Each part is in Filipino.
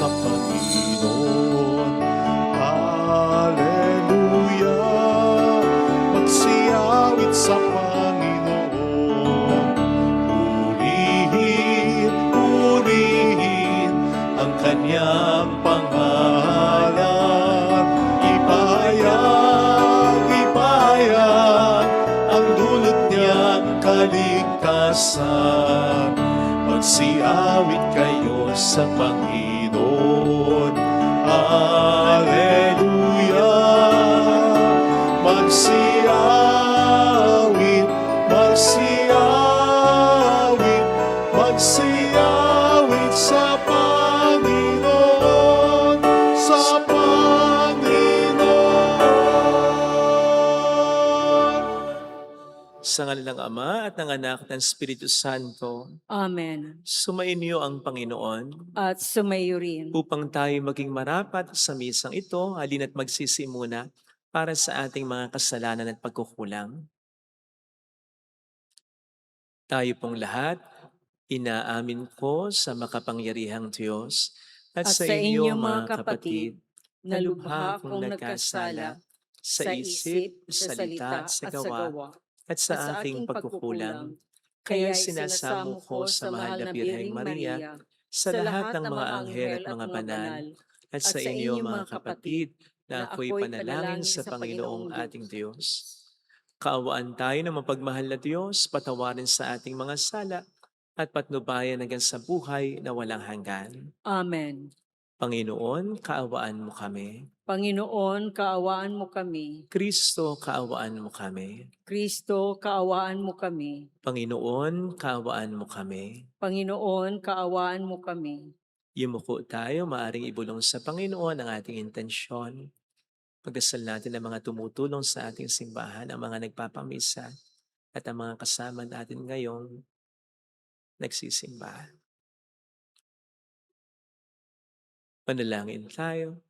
sa Panginoon. Hallelujah! Magsiyawit sa Panginoon. Purihin, purihin ang kanyang pangalan. Ipahayag, ipahayag ang dulot niyang kaligtasan. Magsiyawit kayo sa Panginoon. Hallelujah! Magsiyawit, magsiyawit, magsiyawit sa Panginoon, sa Panginoon. Sa ngalan ng Ama at ng Anak at ng Espiritu Santo. Amen. Sumainyo ang Panginoon. At sumayo rin. Upang tayo maging marapat sa misang ito, halina't magsisimuna para sa ating mga kasalanan at pagkukulang. Tayo pong lahat, inaamin ko sa makapangyarihang Diyos at sa inyo mga kapatid, na lubha akong nagkasala sa isip, sa salita, sa gawa, at sa aking pagkukulang. Kaya sinasamo ko sa mahal na Birheng Maria, sa lahat ng mga anghel at mga banal, at sa inyo mga kapatid, na ako'y panalangin sa Panginoong ating Diyos. Kaawaan tayo ng mapagmahal na Diyos, patawarin sa ating mga sala, at patnubayan hanggang sa buhay na walang hanggan. Amen. Panginoon, kaawaan mo kami. Panginoon, kaawaan mo kami. Kristo, kaawaan mo kami. Kristo, kaawaan mo kami. Panginoon, kaawaan mo kami. Panginoon, kaawaan mo kami. Yumuko tayo, maaring ibulong sa Panginoon ang ating intensyon. Pagdasal natin ang mga tumutulong sa ating simbahan, ang mga nagpapamisa, at ang mga kasama natin ngayong nagsisimba. Manalangin tayo.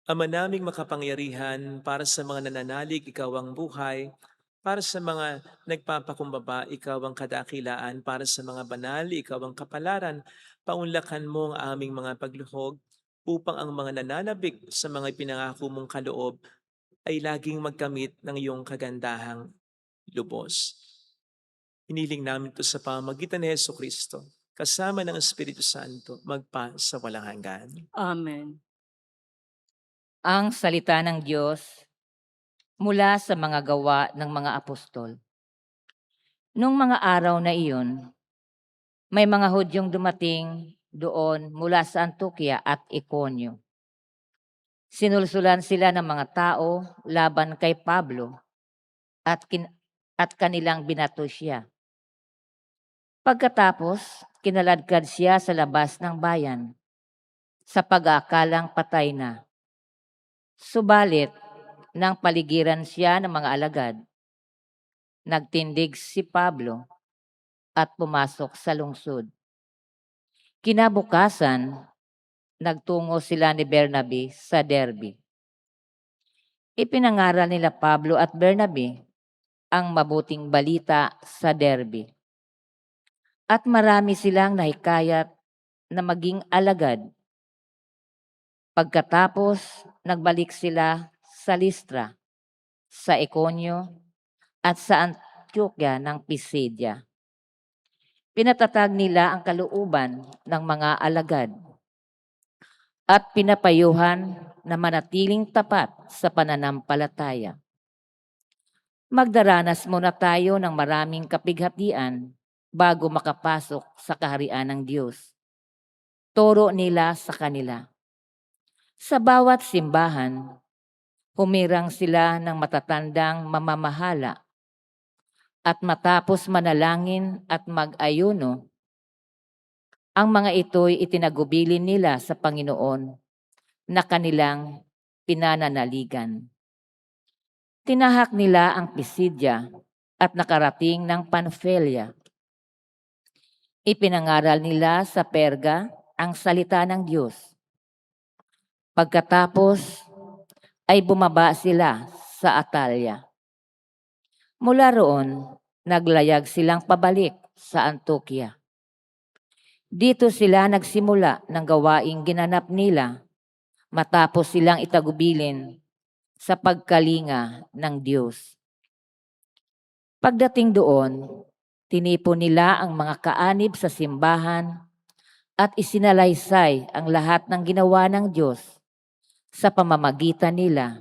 Ama naming makapangyarihan, para sa mga nananalig, ikaw ang buhay. Para sa mga nagpapakumbaba, ikaw ang kadakilaan. Para sa mga banal, ikaw ang kapalaran. Paunlakan mo ang aming mga pagluhog upang ang mga nananabik sa mga pinangako mong kaloob ay laging magkamit ng iyong kagandahang lubos. Hiniling namin ito sa pamamagitan ni Jesucristo, kasama ng Espiritu Santo, magpa sa walang hanggan. Amen. Ang salita ng Diyos mula sa mga gawa ng mga apostol. Nung mga araw na iyon, may mga Hudyong dumating doon mula sa Antioquia at Iconio. Sinulsulan sila ng mga tao laban kay Pablo at kanilang binato siya. Pagkatapos, kinaladkad siya sa labas ng bayan sa pag-aakalang patay na. Subalit, nang paligiran siya ng mga alagad, nagtindig si Pablo at pumasok sa lungsod. Kinabukasan, nagtungo sila ni Bernabe sa Derbe. Ipinangaral nila Pablo at Bernabe ang mabuting balita sa Derbe. At marami silang nahikayat na maging alagad. Pagkatapos, nagbalik sila sa Listra, sa Iconio, at sa Antioquia ng Pisidia. Pinatatag nila ang kalooban ng mga alagad at pinapayuhan na manatiling tapat sa pananampalataya. Magdaranas muna tayo ng maraming kapighatian bago makapasok sa kaharian ng Diyos. Turo nila sa kanila. Sa bawat simbahan, humirang sila ng matatandang mamamahala at matapos manalangin at mag-ayuno, ang mga ito'y itinagubilin nila sa Panginoon na kanilang pinananaligan. Tinahak nila ang Pisidia at nakarating ng Pamphylia. Ipinangaral nila sa Perga ang salita ng Diyos. Pagkatapos ay bumaba sila sa Atalia. Mula roon, naglayag silang pabalik sa Antioquia. Dito sila nagsimula ng gawaing ginanap nila matapos silang itagubilin sa pagkalinga ng Diyos. Pagdating doon, tinipon nila ang mga kaanib sa simbahan at isinalaysay ang lahat ng ginawa ng Diyos sa pamamagitan nila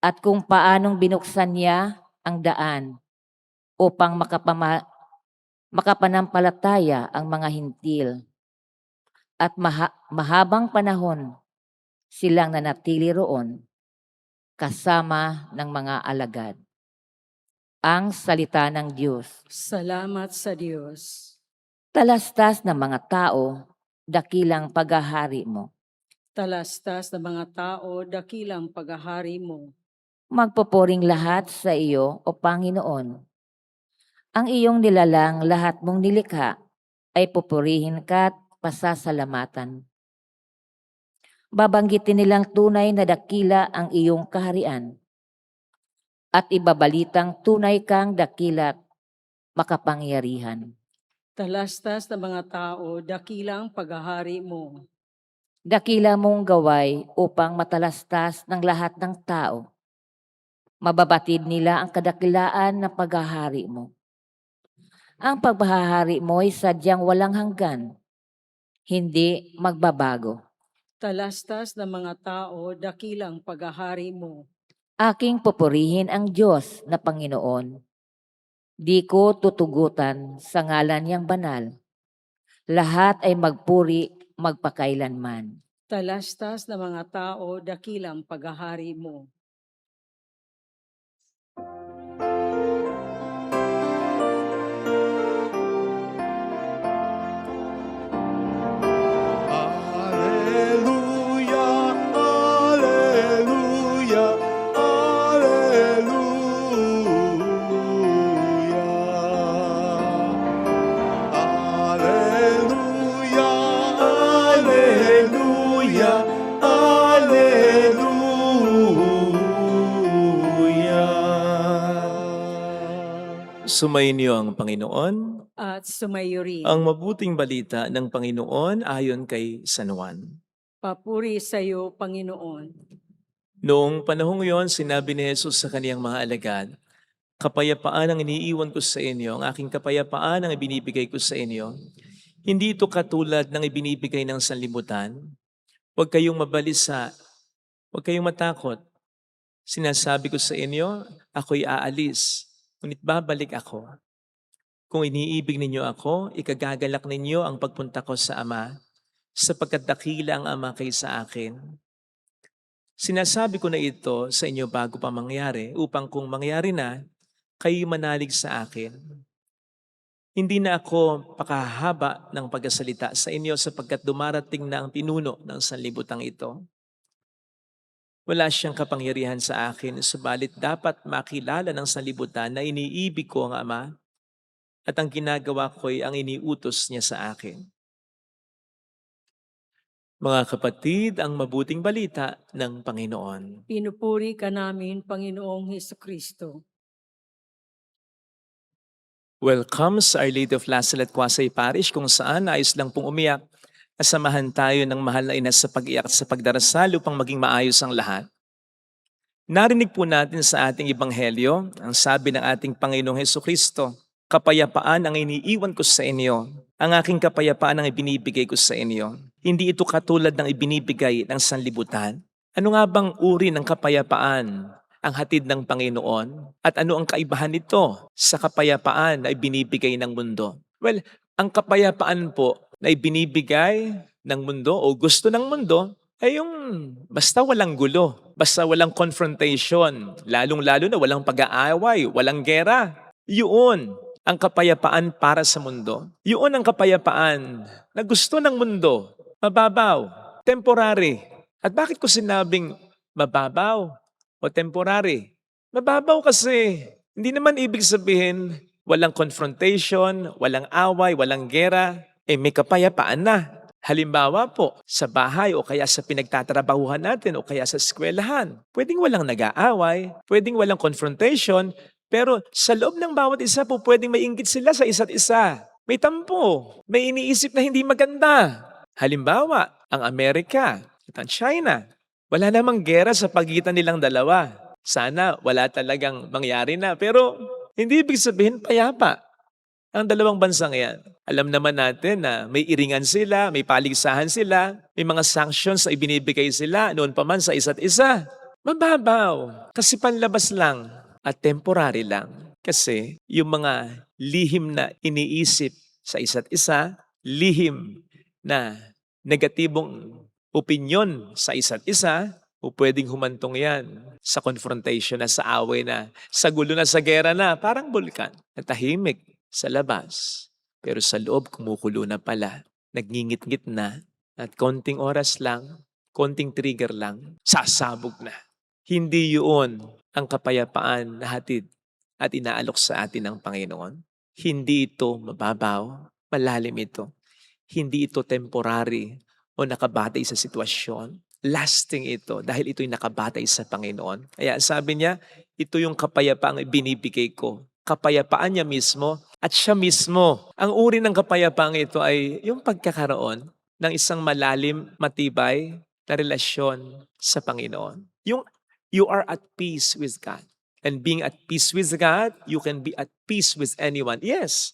at kung paanong binuksan niya ang daan upang makapanampalataya ang mga hintil at mahabang panahon silang nanatili roon kasama ng mga alagad. Ang salita ng Diyos. Salamat sa Diyos. Talastas ng mga tao, dakilang paghahari mo. Talastas na mga tao, dakilang paghahari mo. Magpupuring lahat sa iyo, O Panginoon. Ang iyong nilalang lahat mong nilikha ay pupurihin ka at pasasalamatan. Babanggitin nilang tunay na dakila ang iyong kaharian at ibabalitang tunay kang dakila't makapangyarihan. Talastas na mga tao, dakilang paghahari mo. Dakila mong gaway upang matalastas ng lahat ng tao. Mababatid nila ang kadakilaan ng paghahari mo. Ang paghahari mo ay sadyang walang hanggan, hindi magbabago. Talastas na mga tao, dakilang paghahari mo. Aking pupurihin ang Diyos na Panginoon. Di ko tutugutan sa ngalan niyang banal. Lahat ay magpuri magpakailanman. Talastas na mga tao, dakilang paghahari mo. Alleluia, alleluia, alleluia. Alleluia, alleluia, alleluia. Sumainyo ang Panginoon. At sumayo rin. Ang mabuting balita ng Panginoon ayon kay San Juan. Papuri sa iyo, Panginoon. Noong panahong iyon, sinabi ni Jesus sa kaniyang mga alagad, "Kapayapaan ang iniiwan ko sa inyo, ang aking kapayapaan ang ibinibigay ko sa inyo. Hindi ito katulad ng ibinibigay ng sanlibutan. Huwag kayong mabalisa, huwag kayong matakot. Sinasabi ko sa inyo, ako'y aalis, ngunit babalik ako. Kung iniibig ninyo ako, ikagagalak ninyo ang pagpunta ko sa Ama, sapagkat dakila ang Ama kaysa akin. Sinasabi ko na ito sa inyo bago pa mangyari, upang kung mangyari na, kayo manalig sa akin. Hindi na ako pakahaba ng pagsasalita sa inyo sapagkat dumarating na ang pinuno ng sanlibutang ito. Wala siyang kapangyarihan sa akin, subalit dapat makilala ng sanlibutan na iniibig ko ang Ama at ang ginagawa ko'y ang iniutos niya sa akin." Mga kapatid, ang mabuting balita ng Panginoon. Pinupuri ka namin, Panginoong Hesukristo. Welcome sa Our Lady of Lasalle at Quasay Parish, kung saan nais lang pong umiyak. Kasamahan tayo ng mahal na ina sa pag-iyak at sa pagdarasal upang maging maayos ang lahat. Narinig po natin sa ating ebanghelyo ang sabi ng ating Panginoong Hesukristo, "Kapayapaan ang iniiwan ko sa inyo. Ang aking kapayapaan ang ibinibigay ko sa inyo. Hindi ito katulad ng ibinibigay ng sanlibutan." Ano nga bang uri ng kapayapaan ang hatid ng Panginoon? At ano ang kaibahan nito sa kapayapaan na ibinibigay ng mundo? Well, ang kapayapaan po na ibinibigay ng mundo o gusto ng mundo ay yung basta walang gulo, basta walang confrontation, lalong-lalo na walang pag-aaway, walang gera. Yun ang kapayapaan para sa mundo. Yun ang kapayapaan na gusto ng mundo. Mababaw, temporary. At bakit ko sinabing mababaw o temporary? Mababaw kasi hindi naman ibig sabihin walang confrontation, walang away, walang gera, may kapayapaan na. Halimbawa po, sa bahay o kaya sa pinagtatrabahuhan natin o kaya sa eskwelahan, pwedeng walang nag-aaway, pwedeng walang confrontation, pero sa loob ng bawat isa po pwedeng may inggit sila sa isa't isa. may tampo, may iniisip na hindi maganda. Halimbawa, ang Amerika at ang China. Wala namang gera sa pagitan nilang dalawa. Sana wala talagang mangyari na. Pero hindi ibig sabihin payapa ang dalawang bansang yan. Alam naman natin na may iringan sila, may paligsahan sila, may mga sanctions na ibinibigay sila noon pa man sa isa't isa. Mababaw, kasi panlabas lang at temporary lang. Kasi yung mga lihim na iniisip sa isa't isa, lihim na negatibong opinyon sa isa't isa, o pwedeng humantong yan sa confrontation na, sa away na, sa gulo na, sa gera na, parang bulkan na tahimik sa labas. Pero sa loob, kumukulo na pala, nagngingit-ngit na, at konting oras lang, konting trigger lang, sasabog na. Hindi yun ang kapayapaan na hatid at inaalok sa atin ng Panginoon. Hindi ito mababaw, malalim ito. Hindi ito temporary o nakabatay sa sitwasyon. Lasting ito dahil ito'y nakabatay sa Panginoon. Kaya sabi niya, ito yung kapayapaang ibinibigay ko. Kapayapaan niya mismo at siya mismo. Ang uri ng kapayapaang ito ay yung pagkakaroon ng isang malalim, matibay na relasyon sa Panginoon. Yung you are at peace with God. And being at peace with God, you can be at peace with anyone. Yes,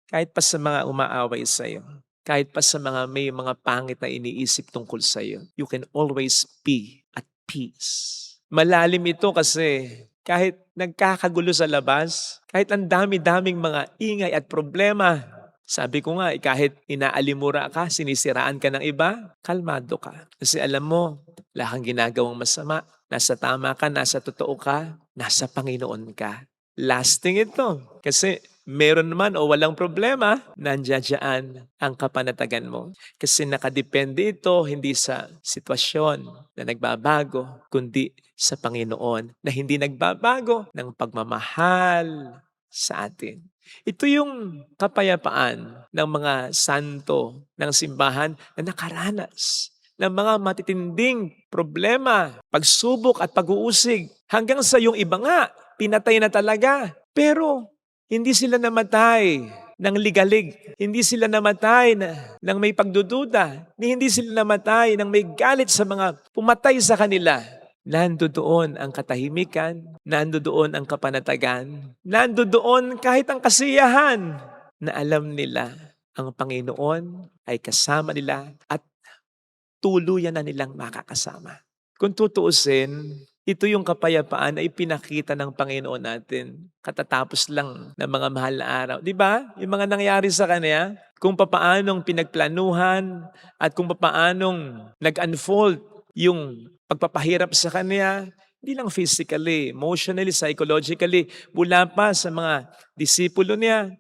kahit pa sa mga umaaway sa iyo. Kahit pa sa mga may mga pangit na iniisip tungkol sa iyo, you can always be at peace. Malalim ito kasi kahit nagkakagulo sa labas, kahit ang dami-daming mga ingay at problema, sabi ko nga, kahit inaalimura ka, sinisiraan ka ng iba, kalmado ka. Kasi alam mo, wala kang ginagawang masama. Nasa tama ka, nasa totoo ka, nasa Panginoon ka. Lasting ito. Kasi meron naman o walang problema, nandiyan ang kapanatagan mo. Kasi nakadepende ito hindi sa sitwasyon na nagbabago, kundi sa Panginoon na hindi nagbabago ng pagmamahal sa atin. Ito yung kapayapaan ng mga santo ng simbahan na nakaranas ng mga matitinding problema, pagsubok at pag-uusig. Hanggang sa yung iba nga, pinatay na talaga. Pero hindi sila namatay ng ligalig. Hindi sila namatay ng may pagdududa. Hindi sila namatay ng may galit sa mga pumatay sa kanila. Nandoon ang katahimikan, nandoon ang kapanatagan, nandoon kahit ang kasiyahan na alam nila ang Panginoon ay kasama nila at tuluyan na nilang makakasama. Kung tutuusin, ito yung kapayapaan na ipinakita ng Panginoon natin katatapos lang ng mga mahal na araw. Di ba? Yung mga nangyari sa Kanya, kung papaanong pinagplanuhan at kung papaanong nag-unfold yung pagpapahirap sa Kanya, hindi lang physically, emotionally, psychologically, mula pa sa mga disipulo niya,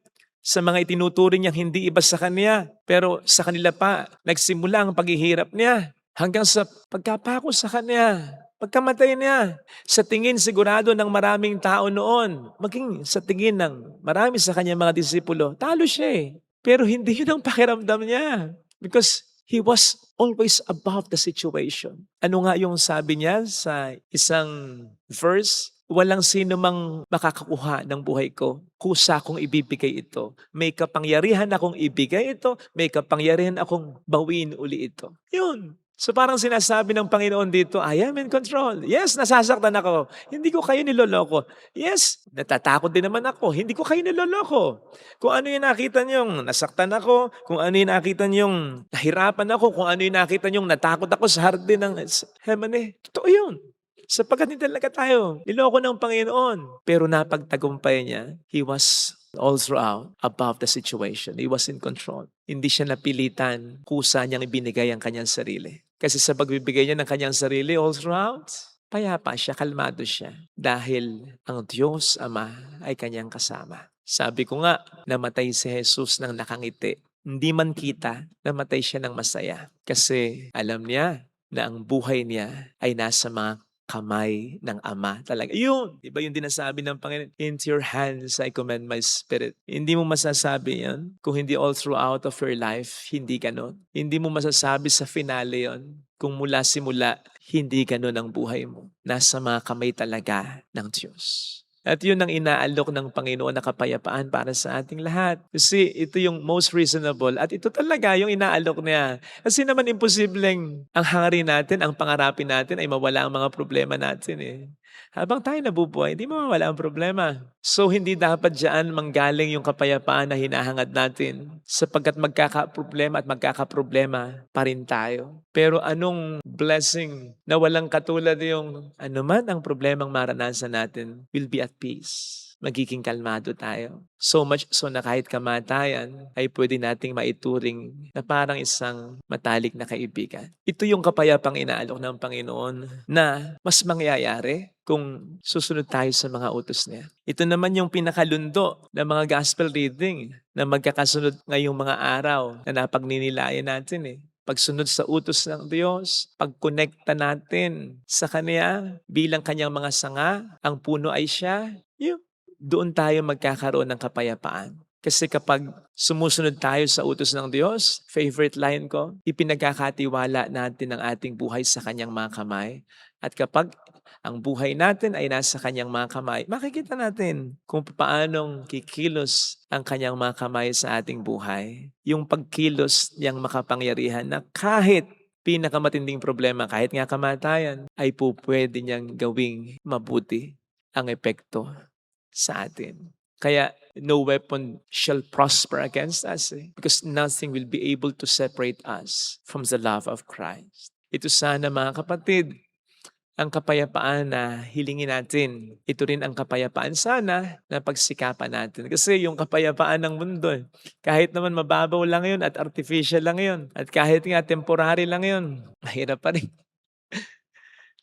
sa mga itinuturing niyang hindi iba sa Kanya, pero sa kanila pa, nagsimula ang paghihirap niya hanggang sa pagkapako sa Kanya, pagkamatay niya. Sa tingin sigurado ng maraming tao noon, maging sa tingin ng marami sa Kanyang mga disipulo, talo siya eh. Pero hindi yun ang pakiramdam niya because he was always above the situation. Ano nga yung sabi niya sa isang verse? Walang sino mang makakakuha ng buhay ko. Kusa kong ibibigay ito. May kapangyarihan akong ibigay ito. May kapangyarihan akong bawiin uli ito. Yun. So parang sinasabi ng Panginoon dito, I am in control. Yes, nasasaktan ako. Hindi ko kayo niloloko. Yes, natatakot din naman ako. Hindi ko kayo niloloko. Kung ano yung nakita niyong nasaktan ako, kung ano yung nakita niyong nahirapan ako, kung ano yung nakita niyong natakot ako sa hardin ng Hemane, totoo yun. Sapagkat hindi talaga tayo niloko ng Panginoon. Pero napagtagumpay niya, he was all throughout above the situation. He was in control. Hindi siya napilitan, kusa niyang ibinigay ang kanyang sarili. Kasi sa pagbibigay niya ng kanyang sarili all throughout, payapa siya, kalmado siya. Dahil ang Diyos Ama ay kanyang kasama. Sabi ko nga, namatay si Jesus ng nakangiti. Hindi man kita, namatay siya ng masaya. Kasi alam niya na ang buhay niya ay nasa mga kamay ng Ama. Talaga. Yun. Diba yung dinasabi ng Panginoon? Into your hands I commend my spirit. Hindi mo masasabi yan kung hindi all throughout of your life, hindi ganon. Hindi mo masasabi sa finale yon kung mula simula, hindi ganon ang buhay mo. Nasa mga kamay talaga ng Diyos. At yun ang inaalok ng Panginoon na kapayapaan para sa ating lahat. Kasi ito yung most reasonable at ito talaga yung inaalok niya. Kasi naman imposibleng ang hangarin natin, ang pangarapin natin ay mawala ang mga problema natin eh. Habang tayo nabubuhay, hindi mawawala ang problema. So hindi dapat diyan manggaling yung kapayapaan na hinahangad natin sapagkat magkakaproblema at magkakaproblema pa rin tayo. Pero anong blessing na walang katulad yung anuman ang problemang maranasan natin will be at peace. Magiging kalmado tayo. So much so na kahit kamatayan ay pwede nating maituring na parang isang matalik na kaibigan. Ito yung kapayapang inaalok ng Panginoon na mas mangyayari kung susunod tayo sa mga utos niya. Ito naman yung pinakalundo ng mga gospel reading na magkakasunod ngayong mga araw na napagninilayan natin eh. Pagsunod sa utos ng Diyos, pagkonekta natin sa Kanya bilang Kanyang mga sanga, ang puno ay siya, doon tayo magkakaroon ng kapayapaan. Kasi kapag sumusunod tayo sa utos ng Diyos, favorite line ko, ipinagkakatiwala natin ang ating buhay sa Kanyang mga kamay. At kapag ang buhay natin ay nasa Kanyang mga kamay, makikita natin kung paanong kikilos ang Kanyang mga kamay sa ating buhay. Yung pagkilos niyang makapangyarihan na kahit pinakamatinding problema, kahit nga kamatayan, ay po pwede niyang gawing mabuti ang epekto sa atin. Kaya no weapon shall prosper against us because nothing will be able to separate us from the love of Christ. Ito sana mga kapatid, ang kapayapaan na hilingin natin. Ito rin ang kapayapaan sana na pagsikapan natin. Kasi yung kapayapaan ng mundo, kahit naman mababaw lang yun at artificial lang yun, at kahit nga temporary lang yun, mahirap pa rin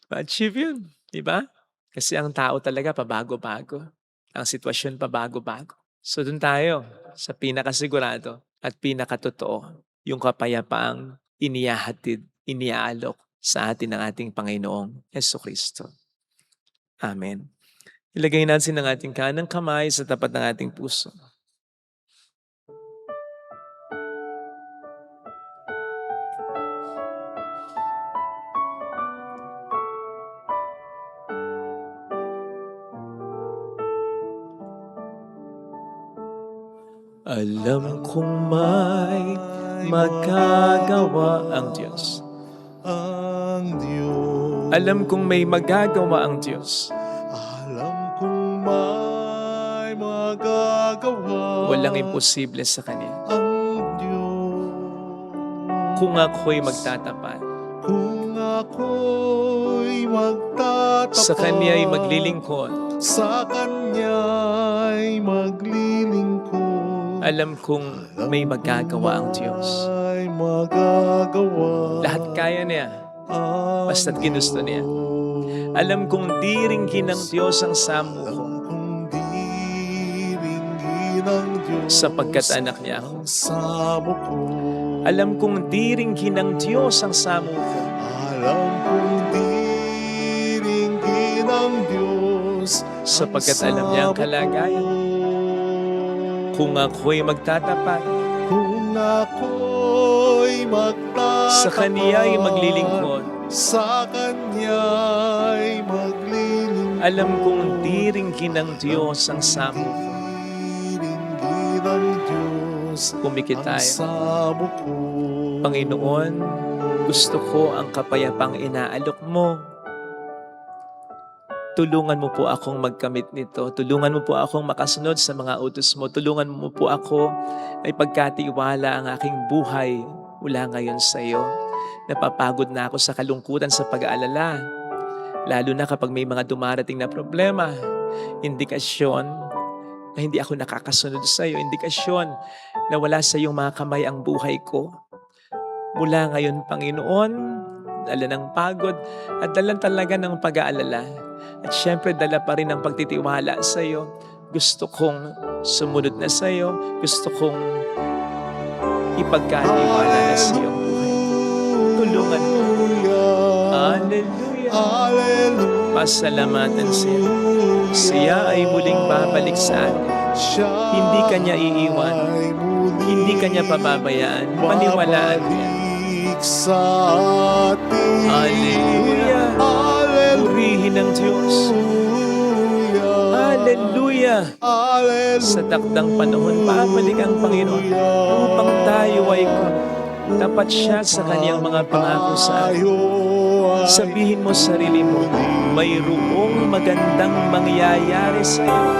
ma-achieve yun. Diba? Kasi ang tao talaga pabago-bago. Ang sitwasyon pa bago-bago. So dun tayo sa pinakasigurado at pinakatotoo, yung kapayapaang inihahatid, iniaalok sa atin ng ating Panginoong Jesucristo. Amen. Ilagay natin ang ating kanang kamay sa tapat ng ating puso. Alam kong may magagawa ang Diyos. Ang Diyos. Alam kong may magagawa ang Diyos. Alam kong may magagawa. Walang imposible sa Kanya. Ang Diyos. Kung ako'y magtatapat, Kung ako'y magtatapat. sa Kanya'y maglilingkod, Sa Kanya'y maglilingkod. alam kong may magagawa ang Diyos. May magagawa. Lahat kaya niya, ang basta't ginusto niya. Diyos. Alam kong di ringgin ng Diyos ang samo ko, Alam kong diringgin ng Diyos sapagkat anak niya ako. ang samo ko. Alam kong di ringgin ng Diyos ang samo ko, Alam kong diringgin ng Diyos sapagkat alam niya ang kalagayan. Kung ako'y magtatapat, Kung ako'y magtatapat. sa Kaniya'y maglilingkod, Sa Kanya'y maglilingkod. alam kong di ringgin ng Diyos ang samo ko. Diringgin ng Diyos Pumikit ang tayo. samo ko. Panginoon, gusto ko ang kapayapang inaalok mo. Tulungan mo po akong magkamit nito. Tulungan mo po akong makasunod sa mga utos mo. Tulungan mo po ako na ipagkatiwala ang aking buhay mula ngayon sa iyo. Napapagod na ako sa kalungkutan sa pag-aalala. Lalo na kapag may mga dumarating na problema. Indikasyon na hindi ako nakakasunod sa iyo. Indikasyon na wala sa iyong mga kamay ang buhay ko. Mula ngayon, Panginoon, dala ng pagod at dala talaga ng pag-aalala. At syempre, dala pa rin ang pagtitiwala sa iyo. Gusto kong sumunod na sa iyo. Gusto kong ipagkatiwala na sa iyong buhay. Tulungan mo. Hallelujah. Hallelujah. Pasalamatan siya. Siya ay muling babalik sa atin. Hindi kanya iiwan. Hindi kanya pababayaan. Paniwalaan niya. Sa atin. Hallelujah. Hallelujah. Purihin ng Diyos. Hallelujah. Hallelujah! Hallelujah. Sa takdang panahon, babalik ang Panginoon upang tayo ay tapat siya sa kanyang mga pangako sa atin. Sabihin mo sa sarili mo, mayroong magandang mangyayari sa iyo.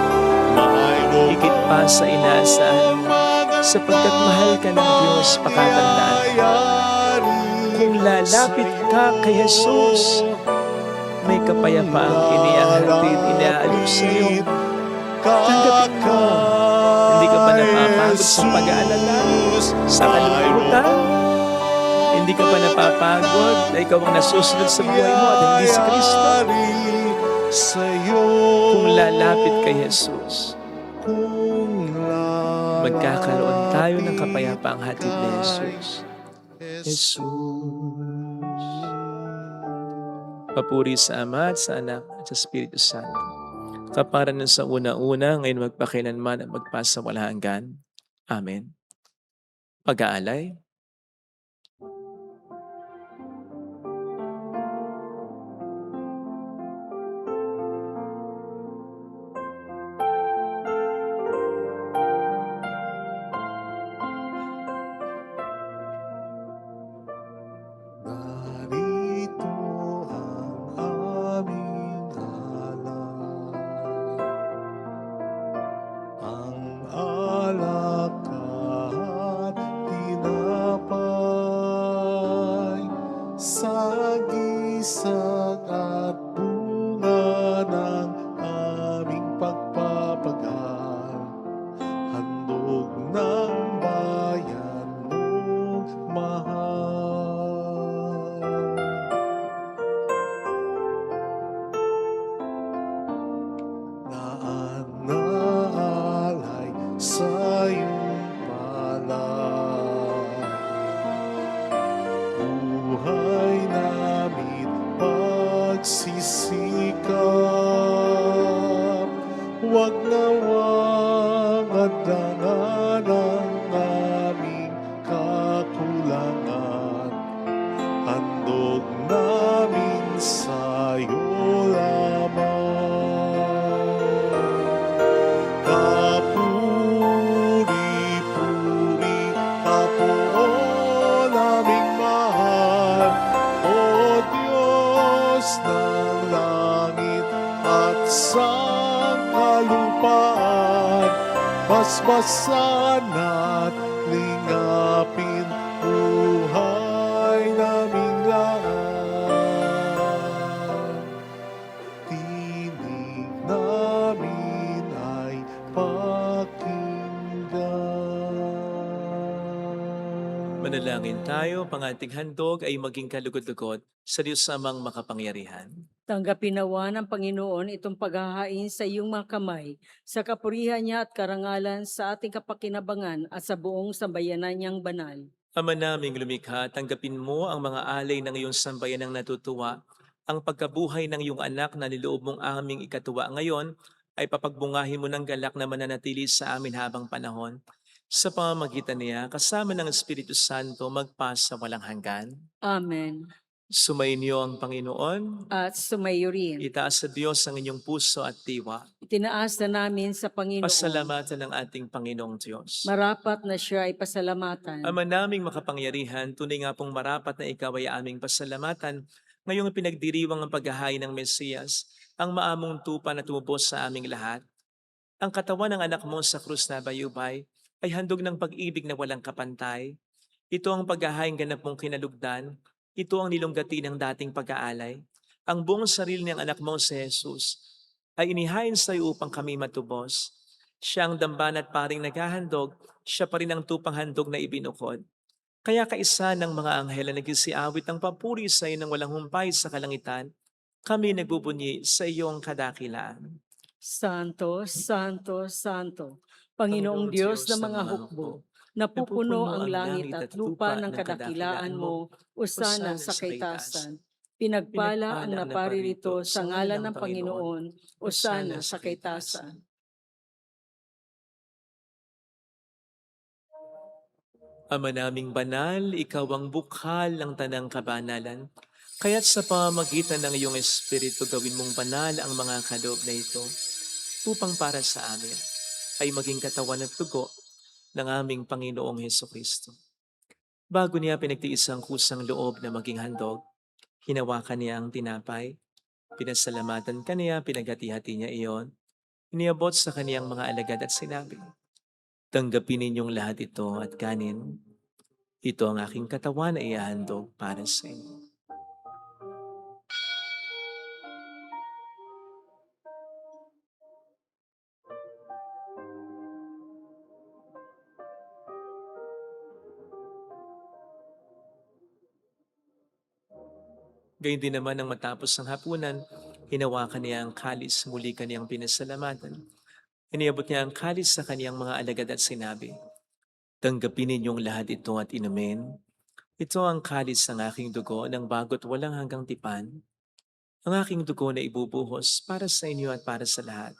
Higit pa sa inaasahan mo, sapagkat mahal ka ng Diyos, pakatandaan. Kung lalapit ka kay Jesus, may kapayapaang inihahatid, inaalok sa iyo. Tanggapin mo. Hindi ka pa napapagod sa pag-aalala, sa kalungkutan. Hindi ka pa napapagod na ikaw ang nasusunod sa buhay mo at hindi si Kristo. Kung lalapit kay Jesus, magkakaroon tayo ng kapayapaang hatid ni Jesus. Papuri sa Ama at sa Anak at sa Espiritu Santo. Kapara nun sa una-una, ngayon magpakilanman at magpasawalang hanggan. Amen. Pag-aalay. Narito ang aming alay, ang alak at tinapay, sagisag at bunga ng aming pagpapagal, handog ng bayan mong mahal. Naanaalay sa iyong palad, buhay namin pagsisikap, huwag nawang adlangan ang aming kakulangan, handog namin sa'yo lamang. Kapuri-puri ka po naming mahal, O Diyos ng langit at sangkalupaan, basbasan at lingapin buhay naming lahat. Tinig namin ay pakinggan. Manalangin tayo, pang ating handog ay maging kalugod-lugod sa Diyos Amang makapangyarihan. Tanggapin nawa ng Panginoon itong paghahain sa iyong mga kamay, sa kapurihan niya at karangalan sa ating kapakinabangan at sa buong sambayanan niyang banal. Ama naming lumikha, tanggapin mo ang mga alay ng iyong sambayanang natutuwa. Ang pagkabuhay ng iyong anak na niloob mong aming ikatuwa ngayon ay papagbungahin mo ng galak na mananatili sa amin habang panahon. Sa pamamagitan niya, kasama ng Espiritu Santo, magpasa walang hanggan. Amen. Sumainyo ang Panginoon. At sumayo rin. Itaas sa Diyos ang inyong puso at diwa. Itinaas na namin sa Panginoon. Pasalamatan ng ating Panginoong Diyos. Marapat na siya ay pasalamatan. Ama naming makapangyarihan, tunay nga pong marapat na ikaw ay aming pasalamatan. Ngayong pinagdiriwang ang paghahain ng Mesiyas, ang maamong tupa na tumubos sa aming lahat. Ang katawan ng anak mo sa krus na bayubay ay handog ng pag-ibig na walang kapantay. Ito ang paghahain ganap mong kinalugdan. Ito ang nilunggati ng dating pag-aalay. Ang buong sarili ng anak mo si Jesus ay inihain sa iyo upang kami matubos. Siya ang damban at paring naghahandog, siya pa rin ang tupang handog na ibinukod. Kaya kaisa ng mga anghel na nagsisiawit ng papuri sa iyo ng walang humpay sa kalangitan, kami nagbubunyi sa iyong kadakilaan. Santo, Santo, Santo, Panginoong Diyos ng mga hukbo, napupuno ang langit at lupa ng kadakilaan mo, usana sa kaitasan. Pinagpala ang naparirito sa ngalan ng Panginoon, usana sa kaitasan. Ama naming banal, ikaw ang bukhal ng tanang kabanalan. Kaya't sa pamamagitan ng iyong Espiritu, gawin mong banal ang mga kaloob na ito. upang para sa amin ay maging katawan at dugo ng aming Panginoong Hesukristo. Bago niya pinagtiis ang kusang loob na maging handog, hinawakan niya ang tinapay, pinasalamatan kaniya, pinaghati-hati niya iyon, iniabot sa kaniyang mga alagad at sinabi, "Tanggapin ninyong lahat ito at kanin. Ito ang aking katawan na ihahandog para sa inyo." Gayun din naman nang matapos ang hapunan, hinawakan niya ang kalis, muli kaniyang pinasalamatan. Iniabot niya ang kalis sa kaniyang mga alagad at sinabi, "Tanggapin ninyong lahat ito at inumin. Ito ang kalis ng aking dugo ng bago't walang hanggang tipan. Ang aking dugo na ibubuhos para sa inyo at para sa lahat.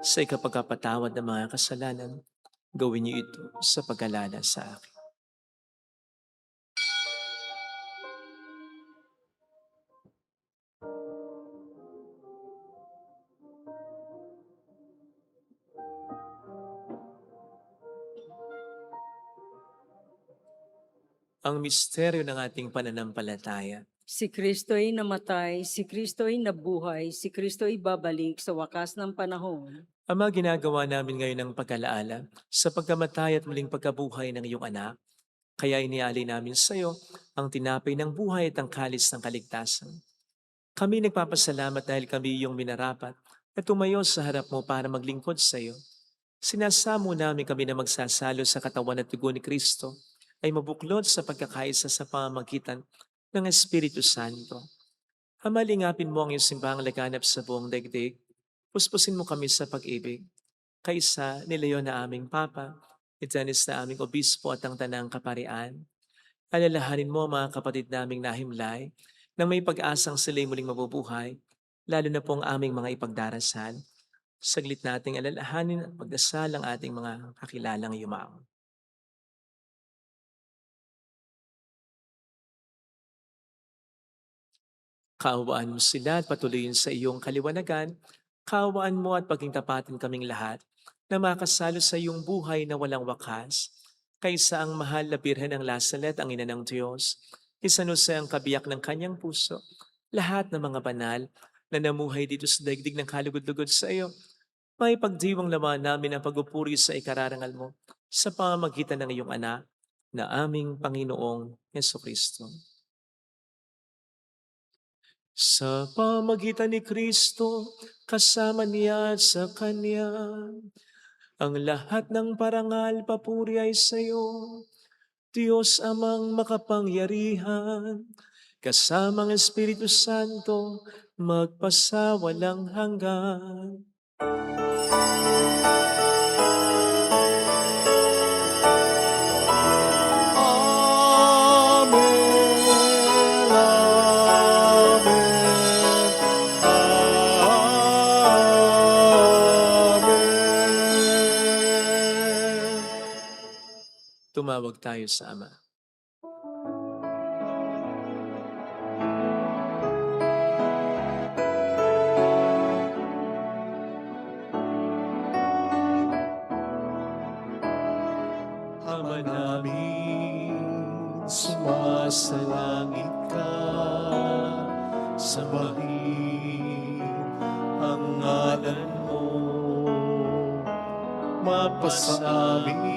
Sa ikapagpapatawad ng mga kasalanan, gawin niyo ito sa pag-alala sa akin." Ang misteryo ng ating pananampalataya. Si Kristo'y namatay, si Kristo'y nabuhay, si Kristo'y babalik sa wakas ng panahon. Ama, ginagawa namin ngayon ang pag-alaala sa pagkamatay at muling pagkabuhay ng iyong anak. Kaya inialay namin sa iyo ang tinapay ng buhay at ang kalis ng kaligtasan. Kami nagpapasalamat dahil kami iyong minarapat at tumayo sa harap mo para maglingkod sa iyo. Sinasamo namin kami na magsasalo sa katawan at dugo ni Kristo ay mabuklod sa pagkakaisa sa pamamagitan ng Espiritu Santo. Ama, lingapin mo ang iyong simbahang laganap sa buong daigdig. Puspusin mo kami sa pag-ibig. Kaisa ni Leon na aming Papa, ni Dennis na aming Obispo at ang Tanang Kaparian. Alalahanin mo ang mga kapatid naming nahimlay nang may pag-asang sila'y muling mabubuhay, lalo na po ang aming mga ipagdarasal. Saglit nating alalahanin at pagdasal ang ating mga kakilalang yumao. Kaawaan mo sila at patuloyin sa iyong kaliwanagan. Kaawaan mo at paging tapatin kaming lahat na makasalo sa iyong buhay na walang wakas. Kaysa ang mahal na Birhen ng Lasalet, ang ina ng Diyos, San Jose ang kabiyak ng kanyang puso, lahat ng mga banal na namuhay dito sa daigdig ng kalugod-lugod sa iyo, may pagdiwang laman namin ang pagupuri sa ikararangal mo sa pamamagitan ng iyong anak na aming Panginoong Hesukristo. Sa pamagitan ni Kristo, kasama niya at sa Kanya, ang lahat ng parangal papuri ay sa iyo, Diyos Amang makapangyarihan, kasama ang Espiritu Santo, magpasawalang hanggan. Amen. Amen. Tumawag tayo sa Ama. Ama namin, sumasalangit ka, sambahin ang ngalan mo, mapasamin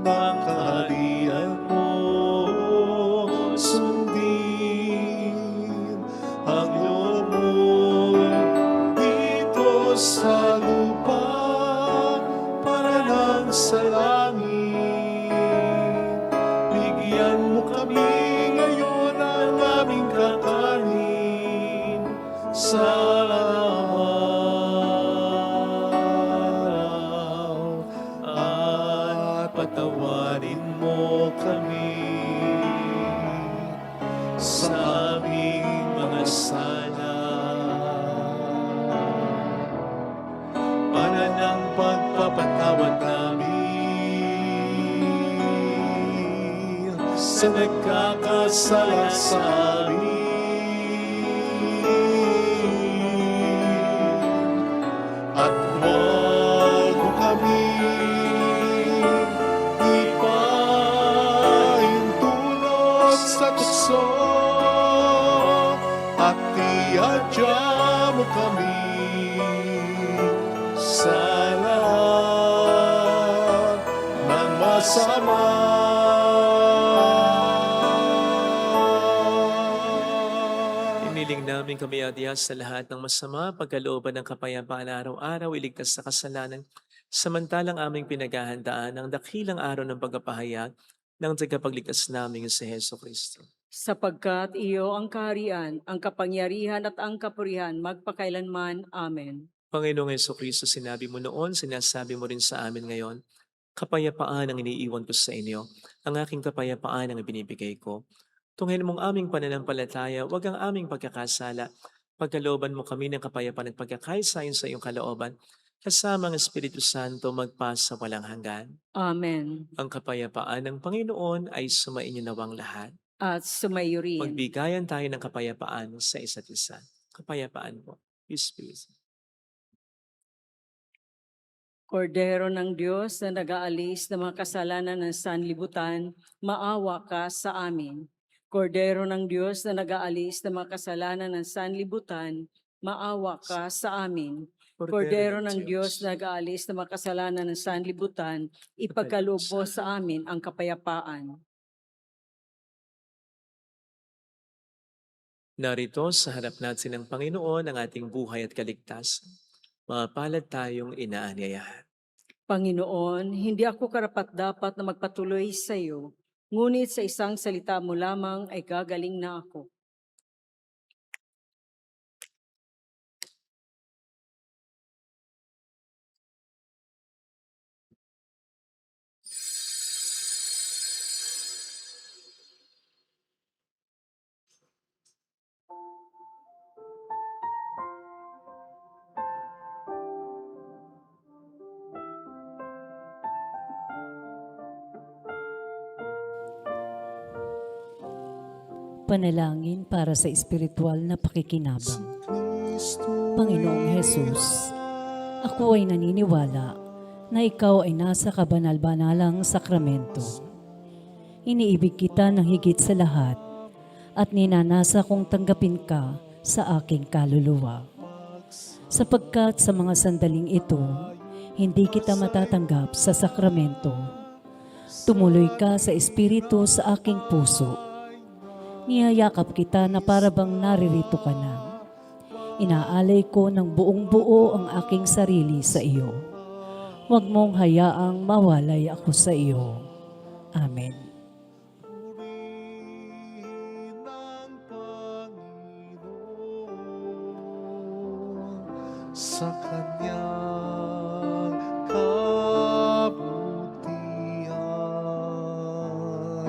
ang kaharian mo, sundin ang loob mo dito sa lupa para lang sa langit. Bigyan mo kami ngayon ng aming kakanin sa araw at patawarin mo kami sa aming mga sala para ng pagpapatawad namin sa nagkakasala sa amin. sa tukso at iadya mo kami sa lahat ng masama. Iniling namin kami adya sa lahat ng masama, pagkalooban ng kapayapaan araw-araw, iligtas sa kasalanan, samantalang aming pinaghahandaan ang dakilang araw ng pagpapahayag ng tagapagligtas namin si Heso Kristo. Sapagkat iyo ang kaharian, ang kapangyarihan at ang kapurihan magpakailanman. Amen. Panginoong Heso Kristo, sinabi mo noon, sinasabi mo rin sa amin ngayon, kapayapaan ang iniiwan ko sa inyo, ang aking kapayapaan ang ibinibigay ko. Tunghayin mong aming pananampalataya, huwag ang aming pagkakasala. Pagkalooban mo kami ng kapayapaan at pagkakaisayon sa iyong kalooban, kasama ang Espiritu Santo magpasa walang hanggan. Amen. Ang kapayapaan ng Panginoon ay sumainyo nawang lahat. At sumayo rin. Magbigayan tayo ng kapayapaan sa isa't isa. Kapayapaan po. Peace be with you. Kordero ng Diyos na nag-aalis ng mga kasalanan ng sanlibutan, maawa ka sa amin. Kordero ng Diyos na nag-aalis ng mga kasalanan ng sanlibutan, maawa ka sa amin. Kordero ng Diyos na nag-aalis ng mga kasalanan ng sanlibutan, ipagkaloob mo sa amin ang kapayapaan. Narito sa harap natin ng Panginoon ang ating buhay at kaligtasan. Mapalad tayong inaanyayahan. Panginoon, hindi ako karapat-dapat na magpatuloy sa iyo, ngunit sa isang salita mo lamang ay gagaling na ako. Panalangin para sa espiritual na pakikinabang. Panginoong Hesus, ako ay naniniwala na ikaw ay nasa kabanal-banalang sakramento. Iniibig kita ng higit sa lahat at ninanasa kong tanggapin ka sa aking kaluluwa. Sapagkat sa mga sandaling ito, hindi kita matatanggap sa sakramento. Tumuloy ka sa espiritu sa aking puso. Niyayakap kita na para bang naririto ka na. Inaalay ko ng buong buo ang aking sarili sa iyo. Huwag mong hayaang mawalay ako sa iyo. Amen. Sa kanyang kabutihan,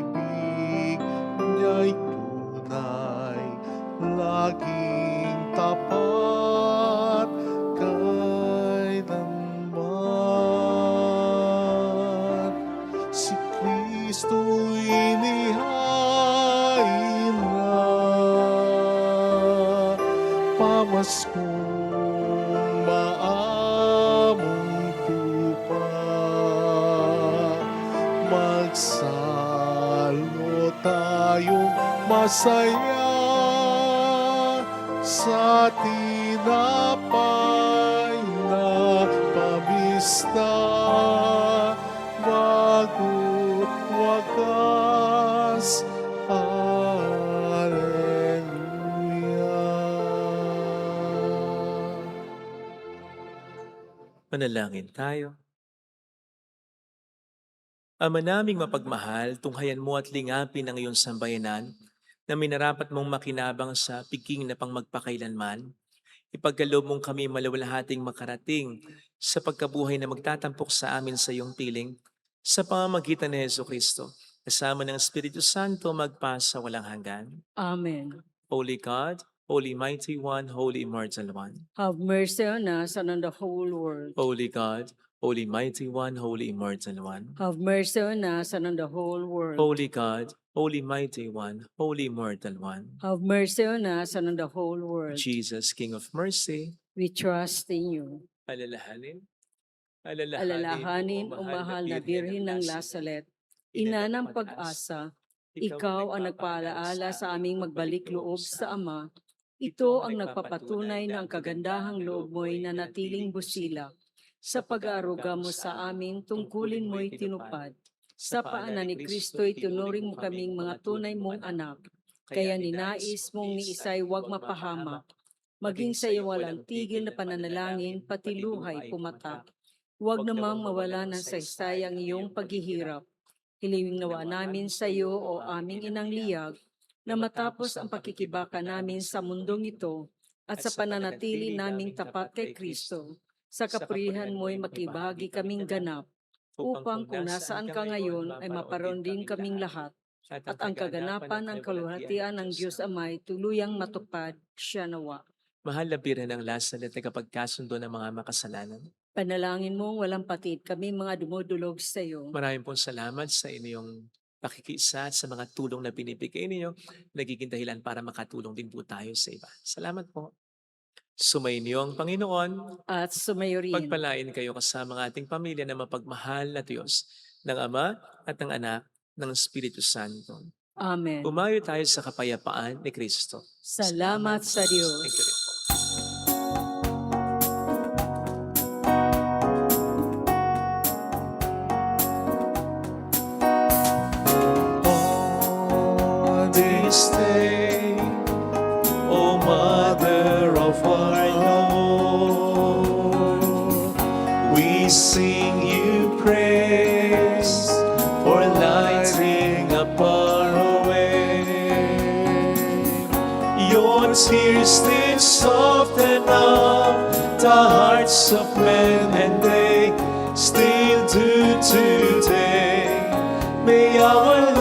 pag-ibig niya'y tunay, laging tapat kailanman. Si Kristo'y inihain na pamaskong maamong tupa. Magsalo tayong masaya sa tinapay na pamista. Bago't wakas, Hallelujah. Manalangin tayo. Ama naming mapagmahal, tunghayan mo at lingapin ang iyong sambayanan na minarapat mong makinabang sa piging na pang magpakailanman. Ipagkaloob mong kami malawalhating makarating sa pagkabuhay na magtatampok sa amin sa iyong piling sa pamamagitan ni Heso Kristo. Kasama ng Espiritu Santo magpasa walang hanggan. Amen. Holy God, Holy Mighty One, Holy Immortal One. Have mercy on us and on the whole world. Holy God, Holy Mighty One, Holy Immortal One. Have mercy on us and on the whole world. Holy God, Holy Mighty One, Holy Immortal One. Have mercy on us and on the whole world. Jesus, King of Mercy, We trust in you. alalahanin, Alalahanin, o mahal na Birhen ng Lasalet, Ina ng pag-asa, ikaw ang nagpaalaala sa aming magbalik loob sa Ama. Ito ang nagpapatunay na ang kagandahang loob mo'y nanatiling busilak. Sa pag-aaruga mo sa amin, tungkulin mo'y tinupad. Sa paanan ni Kristo'y tinuring mo kaming mga tunay mong anak. Kaya ninais mong ni Isay huwag mapahamak. Maging sa iyo walang tigil na pananalangin, pati luhay pumatak. Huwag namang mawala ng saysay ang iyong paghihirap. Hilingin nawa namin sa iyo, o aming inang liyag, na matapos ang pakikibaka namin sa mundong ito at sa pananatili naming tapat kay Kristo, sa kapurihan mo'y makibahagi kaming ganap, upang kung nasaan ka ngayon ay maparoon din kaming lahat, at ang kaganapan ng kaluwalhatian ng Diyos Amay tuluyang matupad siya nawa. Mahal na Birhen ng Lasal at tagapagkasundo ng mga makasalanan. Panalangin mong walang patid kami mga dumudulog sa iyo. Maraming pong salamat sa inyong pakikiisa at sa mga tulong na binibigay ninyo. Nagiging dahilan para makatulong din po tayo sa iba. Salamat po. Sumainyo ang Panginoon. At sumayo rin. Pagpalain kayo kasama ng ating pamilya na mapagmahal na Diyos, ng Ama at ng Anak, ng Espiritu Santo. Amen. Umayo tayo sa kapayapaan ni Kristo. Salamat sa Thank you Diyos. rin po. On this day, O Mother of our Lord, we sing you praise for lighting up our way. Your tears did soften up the hearts of men, and they still do today. May our